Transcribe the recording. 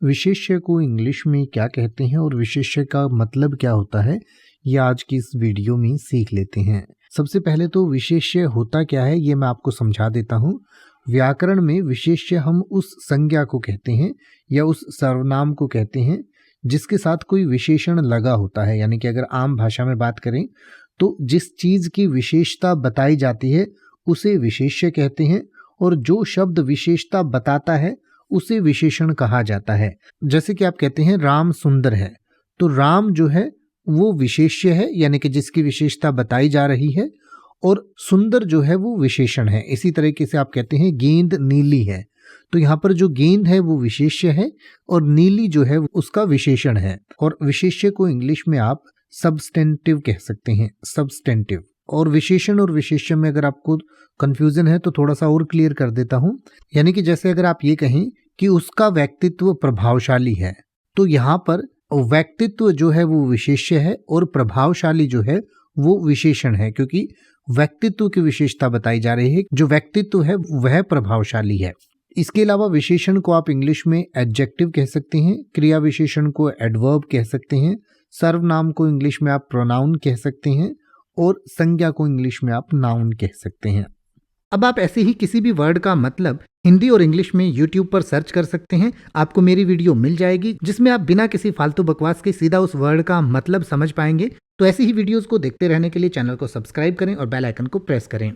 विशेष्य को इंग्लिश में क्या कहते हैं और विशेष्य का मतलब क्या होता है, ये आज की इस वीडियो में सीख लेते हैं। सबसे पहले तो विशेष्य होता क्या है ये मैं आपको समझा देता हूँ। व्याकरण में विशेष्य हम उस संज्ञा को कहते हैं या उस सर्वनाम को कहते हैं जिसके साथ कोई विशेषण लगा होता है। यानी कि अगर आम भाषा में बात करें तो जिस चीज की विशेषता बताई जाती है उसे विशेष्य कहते हैं, और जो शब्द विशेषता बताता है उसे विशेषण कहा जाता है। जैसे कि आप कहते हैं राम सुंदर है, तो राम जो है वो विशेष्य है यानी कि जिसकी विशेषता बताई जा रही है, और सुंदर जो है वो विशेषण है। इसी तरीके से आप कहते हैं गेंद नीली है, तो यहाँ पर जो गेंद है वो विशेष्य है और नीली जो है उसका विशेषण है। और विशेष्य को इंग्लिश में आप सब्सटेंटिव कह सकते हैं, सब्सटेंटिव। और विशेषण और विशेष्य में अगर आपको कंफ्यूजन है तो थोड़ा सा और क्लियर कर देता हूं। यानी कि जैसे अगर आप ये कहें कि उसका व्यक्तित्व प्रभावशाली है, तो यहाँ पर व्यक्तित्व जो है वो विशेष्य है और प्रभावशाली जो है वो विशेषण है, क्योंकि व्यक्तित्व की विशेषता बताई जा रही है, जो व्यक्तित्व है वह प्रभावशाली है। इसके अलावा विशेषण को आप इंग्लिश में एडजेक्टिव कह सकते हैं, क्रिया विशेषण को एडवर्ब कह सकते हैं, सर्वनाम को इंग्लिश में आप प्रोनाउन कह सकते हैं और संज्ञा को इंग्लिश में आप नाउन कह सकते हैं। अब आप ऐसे ही किसी भी वर्ड का मतलब हिंदी और इंग्लिश में YouTube पर सर्च कर सकते हैं, आपको मेरी वीडियो मिल जाएगी जिसमें आप बिना किसी फालतू बकवास के सीधा उस वर्ड का मतलब समझ पाएंगे। तो ऐसी ही वीडियोस को देखते रहने के लिए चैनल को सब्सक्राइब करें और बेल आइकन को प्रेस करें।